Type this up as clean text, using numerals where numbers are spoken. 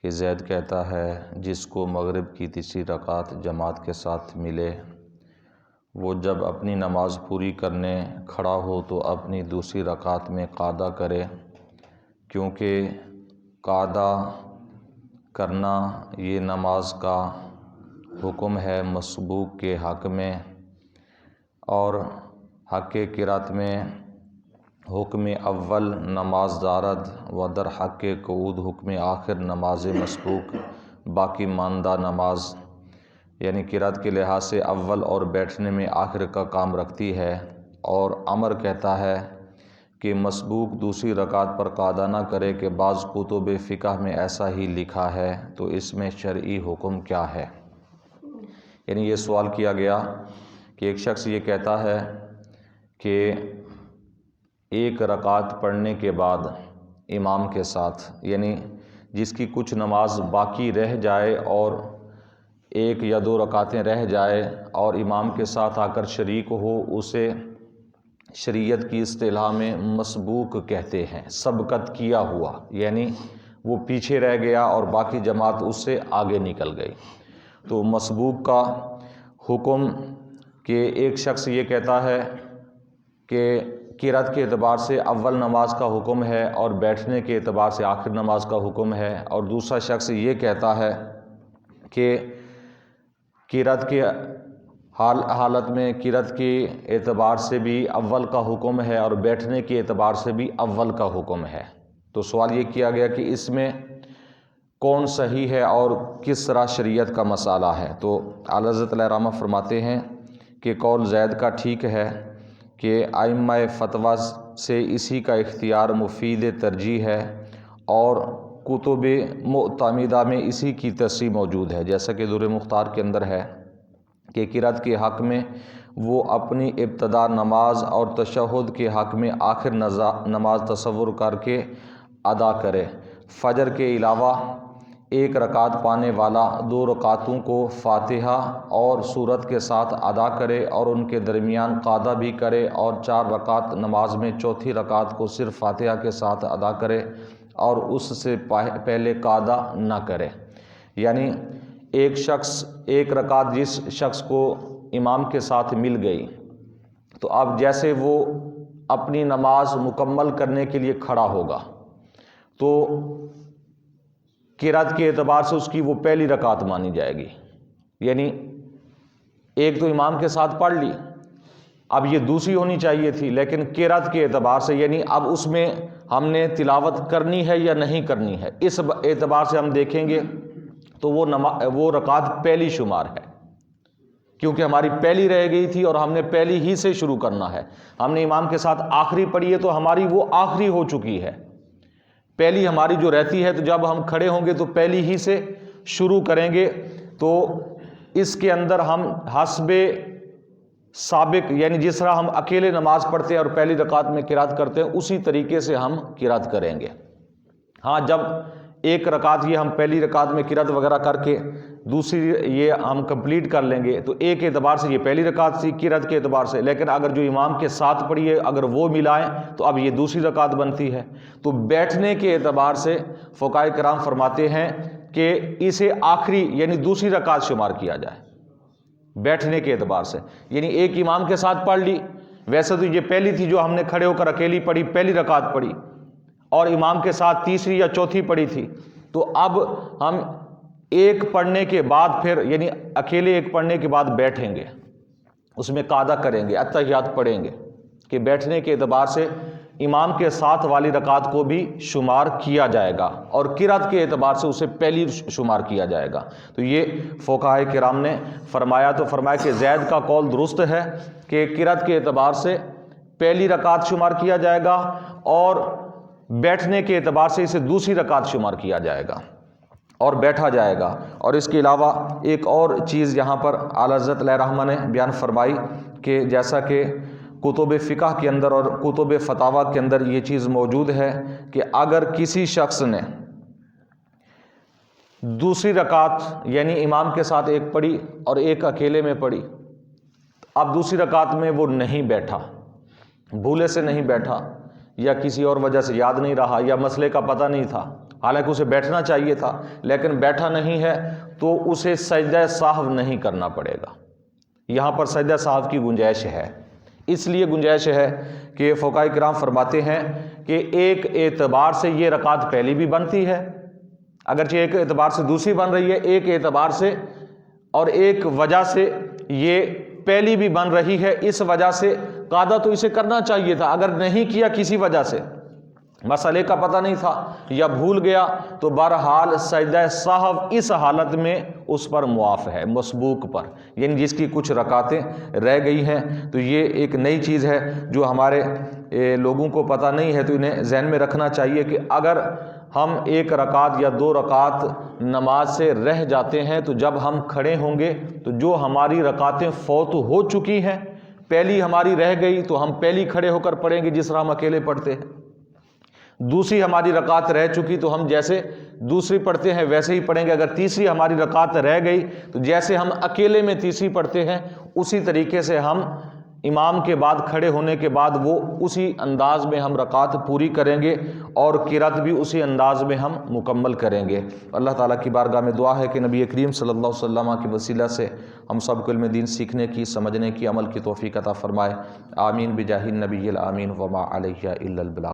کہ زید کہتا ہے جس کو مغرب کی تیسری رکعت جماعت کے ساتھ ملے وہ جب اپنی نماز پوری کرنے کھڑا ہو تو اپنی دوسری رکعت میں قعدہ کرے، کیونکہ قعدہ کرنا یہ نماز کا حکم ہے مسبوق کے حق میں، اور حق قرات میں حکم اول نماز دارد و در حق قعود حکم آخر نماز مسبوق باقی ماندہ نماز، یعنی قرات کے لحاظ سے اول اور بیٹھنے میں آخر کا کام رکھتی ہے۔ اور امر کہتا ہے کہ مسبوق دوسری رکعت پر قعدہ نہ کرے کہ بعض کتب فقہ میں ایسا ہی لکھا ہے، تو اس میں شرعی حکم کیا ہے؟ یعنی یہ سوال کیا گیا کہ ایک شخص یہ کہتا ہے کہ ایک رکعت پڑھنے کے بعد امام کے ساتھ، یعنی جس کی کچھ نماز باقی رہ جائے اور ایک یا دو رکعتیں رہ جائے اور امام کے ساتھ آ کر شریک ہو، اسے شریعت کی اصطلاح میں مسبوق کہتے ہیں، سبقت کیا ہوا، یعنی وہ پیچھے رہ گیا اور باقی جماعت اس سے آگے نکل گئی۔ تو مسبوق کا حکم کہ ایک شخص یہ کہتا ہے کہ قرات کے اعتبار سے اول نماز کا حکم ہے اور بیٹھنے کے اعتبار سے آخر نماز کا حکم ہے، اور دوسرا شخص یہ کہتا ہے کہ قرات کے حالت میں قرات کے اعتبار سے بھی اول کا حکم ہے اور بیٹھنے کے اعتبار سے بھی اول کا حکم ہے۔ تو سوال یہ کیا گیا کہ اس میں کون صحیح ہے اور کس طرح شریعت کا مسئلہ ہے؟ تو اعلی حضرت علیہ رحمہ فرماتے ہیں کہ قول زید کا ٹھیک ہے کہ ائمہ فتویٰ سے اسی کا اختیار مفید ترجیح ہے، اور کتب معتمدہ میں اسی کی تصریح موجود ہے، جیسا کہ در مختار کے اندر ہے کہ قرات کے حق میں وہ اپنی ابتدا نماز اور تشہد کے حق میں آخر نماز تصور کر کے ادا کرے۔ فجر کے علاوہ ایک رکعت پانے والا دو رکعتوں کو فاتحہ اور سورت کے ساتھ ادا کرے اور ان کے درمیان قعدہ بھی کرے، اور 4 رکعت نماز میں چوتھی رکعت کو صرف فاتحہ کے ساتھ ادا کرے اور اس سے پہلے قعدہ نہ کرے۔ یعنی ایک رکعت جس شخص کو امام کے ساتھ مل گئی، تو اب جیسے وہ اپنی نماز مکمل کرنے کے لیے کھڑا ہوگا تو قرات کے اعتبار سے اس کی وہ پہلی رکعت مانی جائے گی، یعنی ایک تو امام کے ساتھ پڑھ لی، اب یہ دوسری ہونی چاہیے تھی، لیکن قرات کے اعتبار سے یعنی اب اس میں ہم نے تلاوت کرنی ہے یا نہیں کرنی ہے، اس اعتبار سے ہم دیکھیں گے تو وہ رکعت پہلی شمار ہے، کیونکہ ہماری پہلی رہ گئی تھی اور ہم نے پہلی ہی سے شروع کرنا ہے۔ ہم نے امام کے ساتھ آخری پڑھی ہے تو ہماری وہ آخری ہو چکی ہے، پہلی ہماری جو رہتی ہے، تو جب ہم کھڑے ہوں گے تو پہلی ہی سے شروع کریں گے۔ تو اس کے اندر ہم حسب سابق، یعنی جس طرح ہم اکیلے نماز پڑھتے ہیں اور پہلی رکعت میں قرات کرتے ہیں، اسی طریقے سے ہم قرات کریں گے۔ ہاں، جب ایک رکعت یہ ہم پہلی رکعت میں قرات وغیرہ کر کے دوسری یہ ہم کمپلیٹ کر لیں گے، تو ایک اعتبار سے یہ پہلی رکعت تھی قرات کے اعتبار سے، لیکن اگر جو امام کے ساتھ پڑھی ہے اگر وہ ملائیں تو اب یہ دوسری رکعت بنتی ہے۔ تو بیٹھنے کے اعتبار سے فقہاء کرام فرماتے ہیں کہ اسے آخری یعنی دوسری رکعت شمار کیا جائے بیٹھنے کے اعتبار سے، یعنی ایک امام کے ساتھ پڑھ لی، ویسے تو یہ پہلی تھی جو ہم نے کھڑے ہو کر اکیلی پڑھی، پہلی رکعت پڑھی، اور امام کے ساتھ تیسری یا چوتھی پڑھی تھی، تو اب ہم ایک پڑھنے کے بعد پھر یعنی اکیلے ایک پڑھنے کے بعد بیٹھیں گے، اس میں قعدہ کریں گے، اتحیات پڑھیں گے، کہ بیٹھنے کے اعتبار سے امام کے ساتھ والی رکعت کو بھی شمار کیا جائے گا اور قرات کے اعتبار سے اسے پہلی شمار کیا جائے گا۔ تو یہ فقہاء کرام نے فرمایا، تو فرمایا کہ زید کا قول درست ہے کہ قرات کے اعتبار سے پہلی رکعت شمار کیا جائے گا اور بیٹھنے کے اعتبار سے اسے دوسری رکعت شمار کیا جائے گا اور بیٹھا جائے گا۔ اور اس کے علاوہ ایک اور چیز یہاں پر اعلی حضرت علیہ رحمہ نے بیان فرمائی کہ جیسا کہ کتب فقہ کے اندر اور کتب فتاویٰ کے اندر یہ چیز موجود ہے کہ اگر کسی شخص نے دوسری رکعت یعنی امام کے ساتھ ایک پڑھی اور ایک اکیلے میں پڑھی، اب دوسری رکعت میں وہ نہیں بیٹھا، بھولے سے نہیں بیٹھا یا کسی اور وجہ سے یاد نہیں رہا یا مسئلے کا پتہ نہیں تھا، حالانکہ اسے بیٹھنا چاہیے تھا لیکن بیٹھا نہیں ہے تو اسے سجدہ سہو نہیں کرنا پڑے گا۔ یہاں پر سجدہ سہو کی گنجائش ہے، اس لیے گنجائش ہے کہ فقہاء کرام فرماتے ہیں کہ ایک اعتبار سے یہ رکعت پہلی بھی بنتی ہے، اگرچہ ایک اعتبار سے دوسری بن رہی ہے، ایک اعتبار سے اور ایک وجہ سے یہ پہلی بھی بن رہی ہے، اس وجہ سے قاعدہ تو اسے کرنا چاہیے تھا، اگر نہیں کیا کسی وجہ سے، مسئلے کا پتہ نہیں تھا یا بھول گیا، تو بہرحال سجدہ سہو اس حالت میں اس پر معاف ہے، مسبوق پر، یعنی جس کی کچھ رکعتیں رہ گئی ہیں۔ تو یہ ایک نئی چیز ہے جو ہمارے لوگوں کو پتہ نہیں ہے، تو انہیں ذہن میں رکھنا چاہیے کہ اگر ہم ایک رکعت یا دو رکعت نماز سے رہ جاتے ہیں تو جب ہم کھڑے ہوں گے تو جو ہماری رکعتیں فوت ہو چکی ہیں، پہلی ہماری رہ گئی تو ہم پہلی کھڑے ہو کر پڑھیں گے جس طرح ہم اکیلے پڑھتے ہیں، دوسری ہماری رکعت رہ چکی تو ہم جیسے دوسری پڑھتے ہیں ویسے ہی پڑھیں گے، اگر تیسری ہماری رکعت رہ گئی تو جیسے ہم اکیلے میں تیسری پڑھتے ہیں اسی طریقے سے ہم امام کے بعد کھڑے ہونے کے بعد وہ اسی انداز میں ہم رکعت پوری کریں گے اور قرات بھی اسی انداز میں ہم مکمل کریں گے۔ اللہ تعالیٰ کی بارگاہ میں دعا ہے کہ نبی کریم صلی اللہ علیہ وسلم کے وسیلہ سے ہم سب کو علم دین سیکھنے کی، سمجھنے کی، عمل کی توفیق عطا فرمائے۔ آمین بجاہ النبی الامین وما علیہ الا البلاغ۔